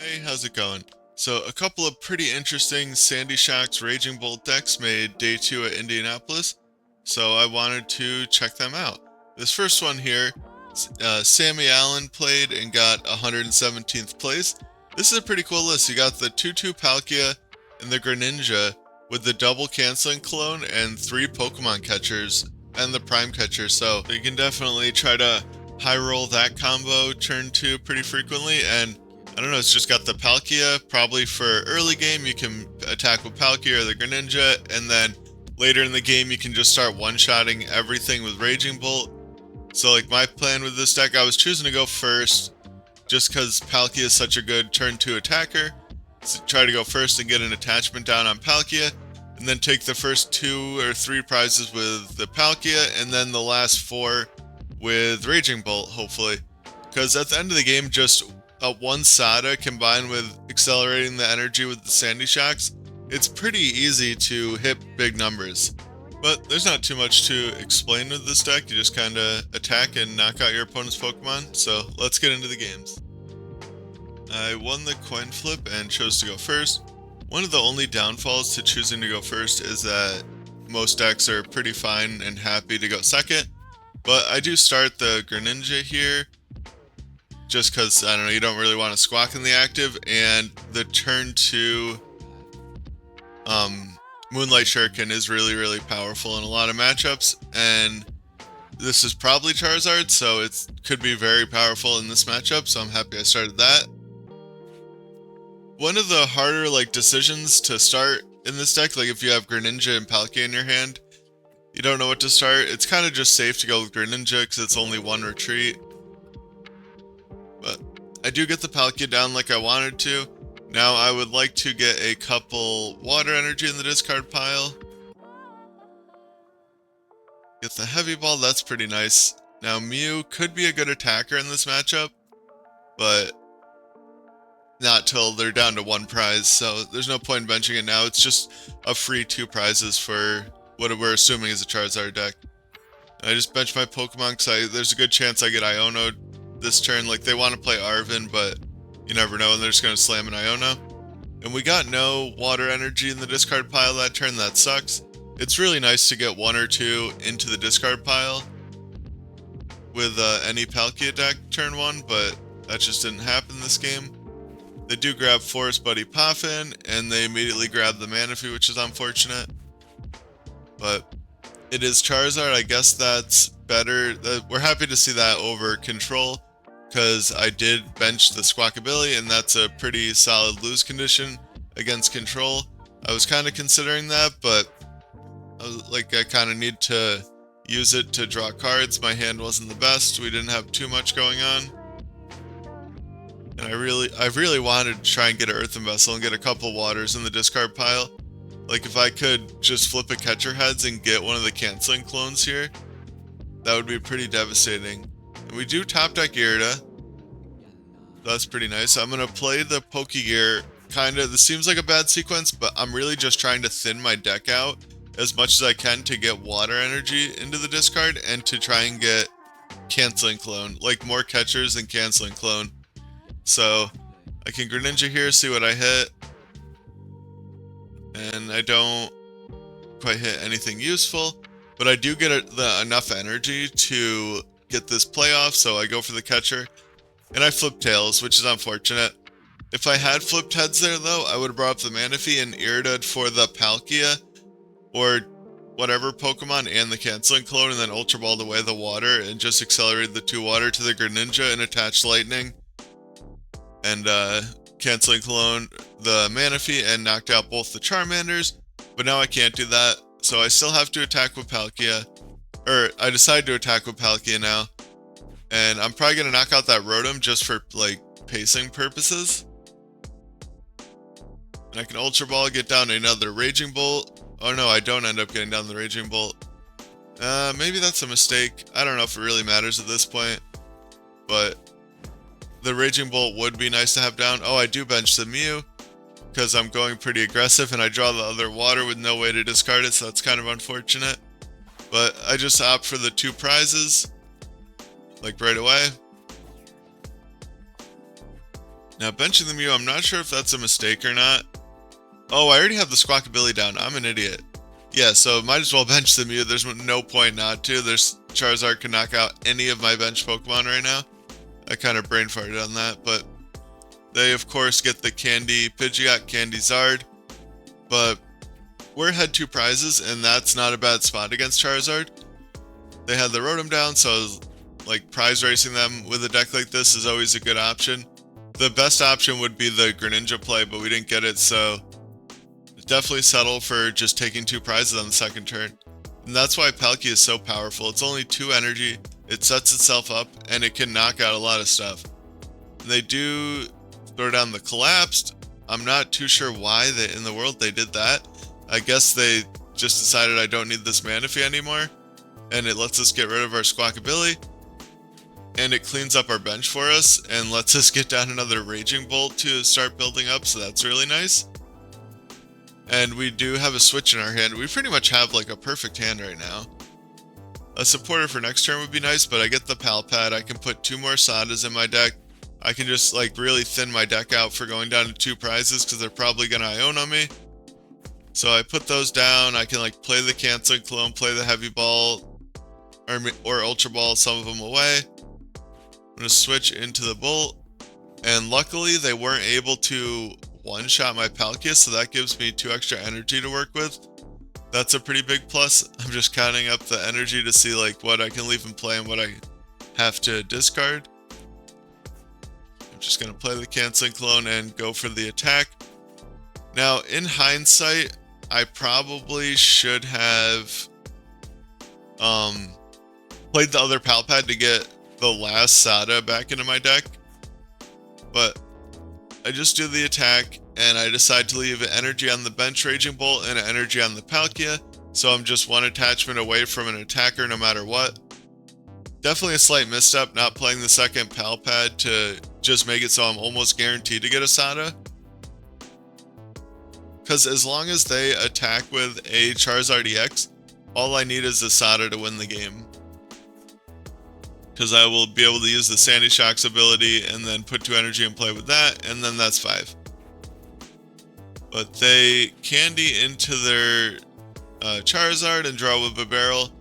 Hey, how's it going? So, a couple of pretty interesting Sandy Shocks Raging Bolt decks made day 2 at Indianapolis, so I wanted to check them out. This first one here, Sammy Allen played and got 117th place. This is a pretty cool list. You got the 2-2 Palkia and the Greninja with the double Canceling Cologne and 3 Pokemon Catchers and the Prime Catcher, so you can definitely try to high roll that combo turn 2 pretty frequently, and I don't know, it's just got the Palkia. Probably for early game, you can attack with Palkia or the Greninja, and then later in the game, you can just start one-shotting everything with Raging Bolt. So, like, my plan with this deck, I was choosing to go first, just because Palkia is such a good turn 2 attacker. So try to go first and get an attachment down on Palkia, and then take the first 2 or 3 prizes with the Palkia, and then the last 4 with Raging Bolt, hopefully. Because at the end of the game, just one Sada combined with accelerating the energy with the Sandy Shocks, it's pretty easy to hit big numbers. But there's not too much to explain with this deck, you just kinda attack and knock out your opponent's Pokemon, so let's get into the games. I won the coin flip and chose to go first. One of the only downfalls to choosing to go first is that most decks are pretty fine and happy to go second, but I do start the Greninja here, just because, I don't know, you don't really want to squawk in the active, and the turn 2 Moonlight Shuriken is really powerful in a lot of matchups, and this is probably Charizard, so it could be very powerful in this matchup, so I'm happy I started that. One of the harder decisions to start in this deck, like if you have Greninja and Palkia in your hand, you don't know what to start, it's kind of just safe to go with Greninja because it's only one retreat. But I do get the Palkia down like I wanted to. Now I would like to get a couple water energy in the discard pile. Get the heavy ball, that's pretty nice. Now Mew could be a good attacker in this matchup, but not till they're down to 1 prize, so there's no point in benching it now. It's just a free 2 prizes for what we're assuming is a Charizard deck. I just bench my Pokemon because there's a good chance I get Iono this turn. Like, they want to play Arven, but you never know, and they're just going to slam an Iono. And we got no water energy in the discard pile that turn, that sucks. It's really nice to get 1 or 2 into the discard pile with any Palkia deck turn 1, but that just didn't happen this game. They do grab Forest Buddy PAF in, and they immediately grab the Manaphy, which is unfortunate. But it is Charizard, I guess that's better. We're happy to see that over Control, because I did bench the Squawkabilly, and that's a pretty solid lose condition against Control. I was kind of considering that, but I kind of need to use it to draw cards. My hand wasn't the best. We didn't have too much going on. And I really wanted to try and get an Earthen Vessel and get a couple waters in the discard pile. Like, if I could just flip a Catcher Heads and get one of the Canceling Clones here, that would be pretty devastating. And we do top deck Irida. That's pretty nice. I'm going to play the Pokégear. This seems like a bad sequence, but I'm really just trying to thin my deck out as much as I can to get water energy into the discard and to try and get Canceling Cologne. Like, more catchers than Canceling Cologne. So, I can Greninja here, see what I hit. And I don't quite hit anything useful, but I do get enough energy to get this playoff, so I go for the catcher. And I flip tails, which is unfortunate. If I had flipped heads there, though, I would have brought up the Manaphy and Irida for the Palkia, or whatever Pokemon, and the Canceling Cologne, and then Ultra Balled away the water, and just accelerated the 2 water to the Greninja and attached Lightning. And Canceling Cologne the Manaphy and knocked out both the Charmanders, but now I can't do that, so I still have to attack with Palkia. Or, I decide to attack with Palkia now. And I'm probably going to knock out that Rotom just for, pacing purposes. And I can Ultra Ball, get down another Raging Bolt. Oh no, I don't end up getting down the Raging Bolt. Maybe that's a mistake. I don't know if it really matters at this point. But the Raging Bolt would be nice to have down. Oh, I do bench the Mew, because I'm going pretty aggressive, and I draw the other water with no way to discard it, so that's kind of unfortunate. But I just opt for the 2 prizes, right away. Now benching the Mew, I'm not sure if that's a mistake or not. Oh, I already have the Squawkabilly down. I'm an idiot. Yeah, so might as well bench the Mew. There's no point not to. There's Charizard can knock out any of my bench Pokemon right now. I kind of brain farted on that, but they of course get the Candy Pidgeot, Candy Zard. But we're ahead 2 prizes, and that's not a bad spot against Charizard. They had the Rotom down, so like prize racing them with a deck like this is always a good option. The best option would be the Greninja play, but we didn't get it, so definitely settle for just taking 2 prizes on the second turn. And that's why Palkia is so powerful. It's only 2 energy, it sets itself up, and it can knock out a lot of stuff. And they do throw down the Collapsed. I'm not too sure why in the world they did that. I guess they just decided I don't need this Manaphy anymore, and it lets us get rid of our Squawkabilly. And it cleans up our bench for us and lets us get down another Raging Bolt to start building up, so that's really nice. And we do have a Switch in our hand. We pretty much have like a perfect hand right now. A supporter for next turn would be nice, but I get the Pal Pad. I can put 2 more Sadas in my deck. I can just like really thin my deck out for going down to 2 prizes because they're probably going to Ion on me. So I put those down. I can like play the Canceling Cologne, play the Heavy Ball, or Ultra Ball, some of them away. I'm going to switch into the Bolt. And luckily they weren't able to one-shot my Palkia, so that gives me 2 extra energy to work with. That's a pretty big plus. I'm just counting up the energy to see like what I can leave in play and what I have to discard. I'm just going to play the Canceling Cologne and go for the attack. Now, in hindsight, I probably should have played the other Pal Pad to get the last Sada back into my deck. But I just do the attack, and I decide to leave an energy on the bench Raging Bolt and an energy on the Palkia, so I'm just 1 attachment away from an attacker no matter what. Definitely a slight misstep not playing the second Pal Pad to just make it so I'm almost guaranteed to get a Sada. Because as long as they attack with a Charizard EX, all I need is a Sada to win the game. Because I will be able to use the Sandy Shock's ability and then put 2 energy and play with that, and then that's 5. But they candy into their Charizard and draw with a barrel,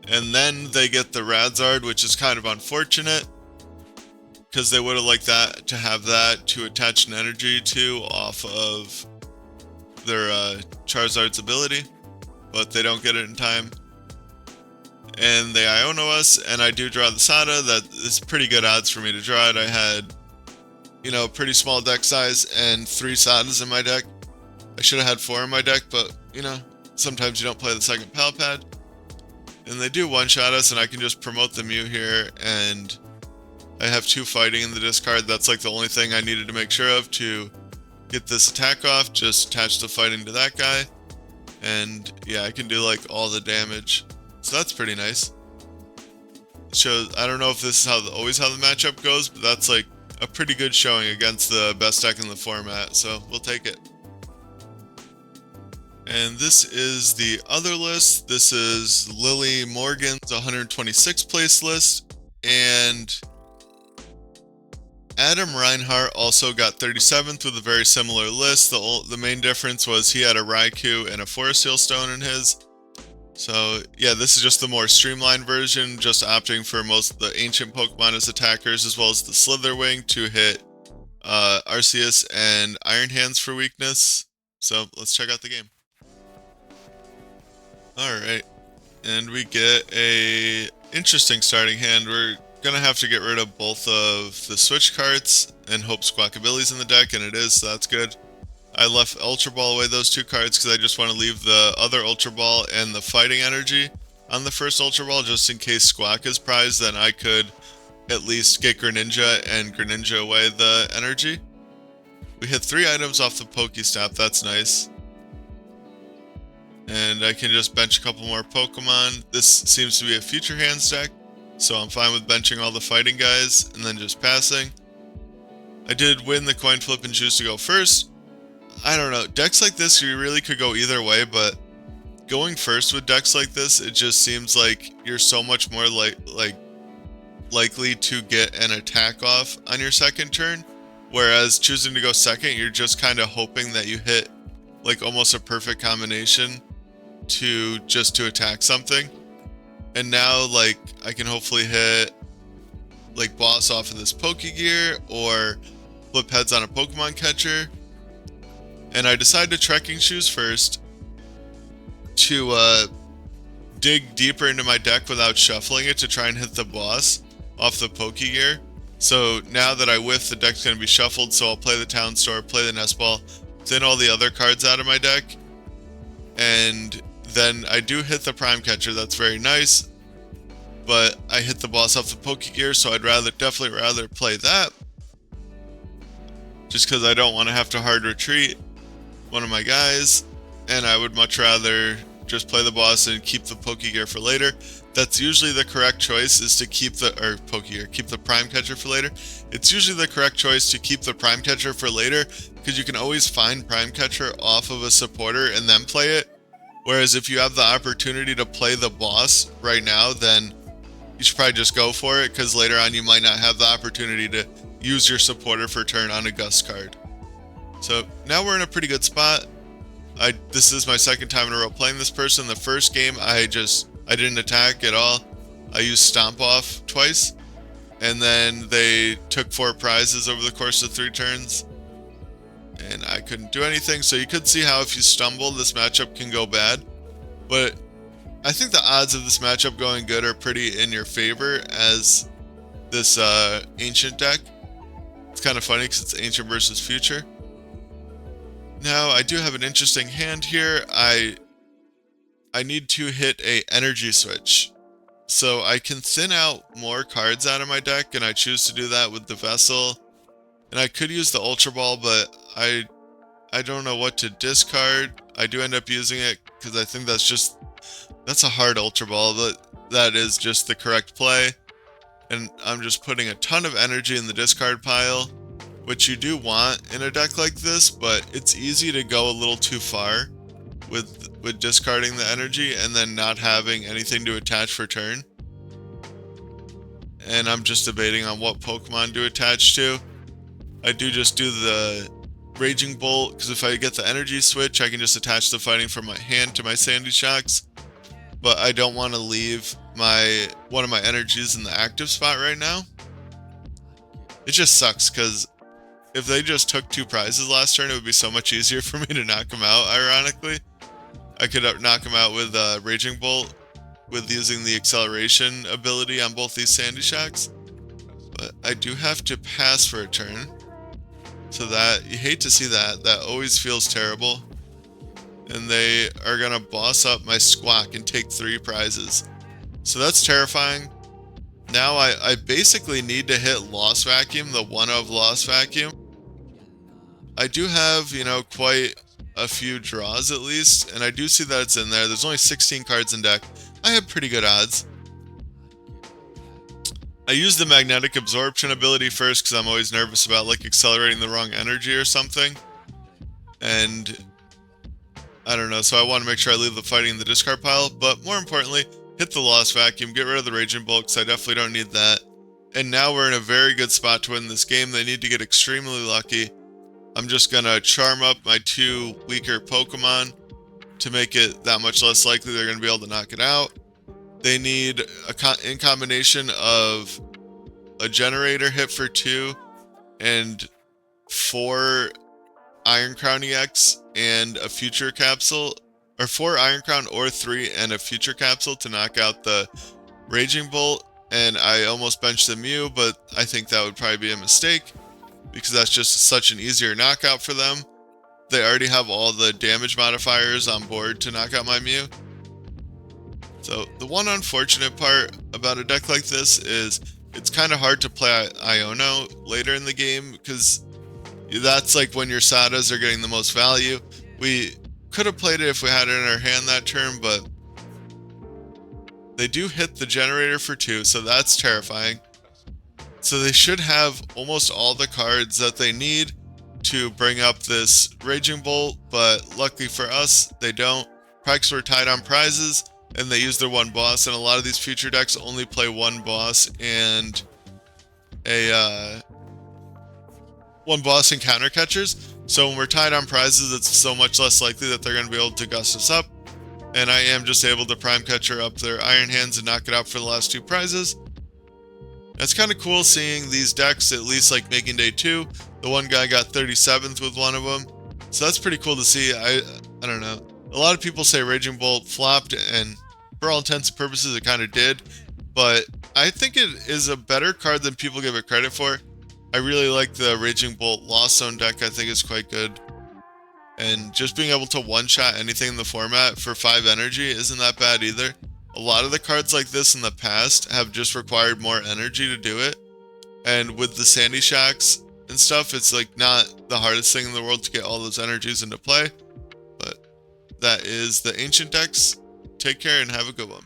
and then they get the Radzard, which is kind of unfortunate, because they would have liked that to have that to attach an energy to off of their Charizard's ability, but they don't get it in time. And they Iono us, and I do draw the Sada. That is pretty good odds for me to draw it. I had, you know, pretty small deck size and 3 Sadas in my deck. I should have had 4 in my deck, but, you know, sometimes you don't play the second Pal Pad. And they do one-shot us, and I can just promote the Mew here, and I have 2 fighting in the discard. That's like the only thing I needed to make sure of to get this attack off. Just attach the fighting to that guy, and yeah, I can do like all the damage. So that's pretty nice. Shows, I don't know if this is always how the matchup goes, but that's like a pretty good showing against the best deck in the format, so we'll take it. And this is the other list. This is Lily Morgan's 126th place list, and Adam Reinhart also got 37th with a very similar list. The main difference was he had a Raikou and a Forest Seal Stone in his. So yeah, this is just the more streamlined version, just opting for most of the ancient Pokemon as attackers, as well as the Slitherwing to hit Arceus and Iron Hands for weakness. So let's check out the game. Alright, and we get a interesting starting hand. We're gonna have to get rid of both of the Switch cards and hope Squawkabilly's in the deck, and it is, so that's good. I left Ultra Ball away those 2 cards because I just want to leave the other Ultra Ball and the Fighting Energy on the first Ultra Ball just in case Squawk is prized, then I could at least get Greninja and Greninja away the energy. We hit 3 items off the Pokestop, that's nice. And I can just bench a couple more Pokemon. This seems to be a Future Hands deck, so I'm fine with benching all the fighting guys and then just passing. I did win the coin flip and choose to go first. I don't know, decks like this you really could go either way, but going first with decks like this, it just seems like you're so much more likely to get an attack off on your second turn, Whereas choosing to go second, you're just kind of hoping that you hit like almost a perfect combination to attack something. And now like I can hopefully hit like boss off of this Pokégear or flip heads on a Pokemon Catcher. And I decided to trekking shoes first to dig deeper into my deck without shuffling it to try and hit the boss off the Pokégear. So now that I whiff, the deck's going to be shuffled, so I'll play the Town Store, play the Nest Ball, thin all the other cards out of my deck, and then I do hit the Prime Catcher. That's very nice, but I hit the boss off the Pokégear, so I'd definitely rather play that, just because I don't want to have to hard retreat one of my guys, and I would much rather just play the boss and keep the Pokégear for later. That's usually the correct choice, is to keep the keep the Prime Catcher for later. It's usually the correct choice to keep the Prime Catcher for later, because you can always find Prime Catcher off of a supporter and then play it. Whereas if you have the opportunity to play the boss right now, then you should probably just go for it, because later on you might not have the opportunity to use your supporter for turn on a Gust card. So now we're in a pretty good spot. This is my second time in a row playing this person. The first game I didn't attack at all. I used Stomp Off twice, and then they took 4 prizes over the course of 3 turns, and I couldn't do anything. So you could see how if you stumble, this matchup can go bad. But I think the odds of this matchup going good are pretty in your favor as this Ancient deck. It's kind of funny because it's Ancient versus Future. Now, I do have an interesting hand here. I need to hit a energy switch. So I can thin out more cards out of my deck, and I choose to do that with the Vessel. And I could use the Ultra Ball, but I don't know what to discard. I do end up using it because I think that's a hard Ultra Ball, but that is just the correct play. And I'm just putting a ton of energy in the discard pile, which you do want in a deck like this, but it's easy to go a little too far with discarding the energy and then not having anything to attach for turn. And I'm just debating on what Pokemon to attach to. I do just do the Raging Bolt, because if I get the energy switch, I can just attach the fighting from my hand to my Sandy Shocks. But I don't want to leave one of my energies in the active spot right now. It just sucks, because if they just took 2 prizes last turn, it would be so much easier for me to knock them out, ironically. I could knock them out with Raging Bolt, with using the acceleration ability on both these Sandy Shocks. But I do have to pass for a turn. So that, you hate to see that. That always feels terrible. And they are going to boss up my Squawk and take 3 prizes. So that's terrifying. Now I basically need to hit Lost Vacuum, the 1-of Lost Vacuum. I do have, quite a few draws at least, and I do see that it's in there. There's only 16 cards in deck. I have pretty good odds. I use the Magnetic Absorption ability first because I'm always nervous about like accelerating the wrong energy or something. And I don't know, so I want to make sure I leave the fighting in the discard pile, but more importantly, hit the Lost Vacuum, get rid of the Raging Bolt because I definitely don't need that. And now we're in a very good spot to win this game. They need to get extremely lucky. I'm just going to charm up my 2 weaker Pokemon to make it that much less likely they're going to be able to knock it out. They need, in combination of a Generator hit for 2 and 4 Iron Crown EX and a Future Capsule, or 4 Iron Crown or 3 and a Future Capsule to knock out the Raging Bolt. And I almost benched the Mew, but I think that would probably be a mistake because that's just such an easier knockout for them. They already have all the damage modifiers on board to knock out my Mew. So the one unfortunate part about a deck like this is it's kind of hard to play Iono later in the game because that's like when your Sadas are getting the most value. We could have played it if we had it in our hand that turn, but they do hit the Generator for 2, so that's terrifying. So they should have almost all the cards that they need to bring up this Raging Bolt, but luckily for us, they don't. Practice were tied on prizes, and they use their 1 boss, and a lot of these future decks only play 1 boss and one boss encounter catchers. So when we're tied on prizes, it's so much less likely that they're going to be able to gust us up. And I am just able to prime catcher up their Iron Hands and knock it out for the last 2 prizes. It's kind of cool seeing these decks at least like making day 2. The one guy got 37th with one of them. So that's pretty cool to see. I don't know. A lot of people say Raging Bolt flopped, and for all intents and purposes it kind of did. But I think it is a better card than people give it credit for. I really like the Raging Bolt Lost Zone deck. I think it's quite good. And just being able to one-shot anything in the format for 5 energy isn't that bad either. A lot of the cards like this in the past have just required more energy to do it. And with the Sandy Shacks and stuff, it's like not the hardest thing in the world to get all those energies into play. But that is the Ancient decks. Take care and have a good one.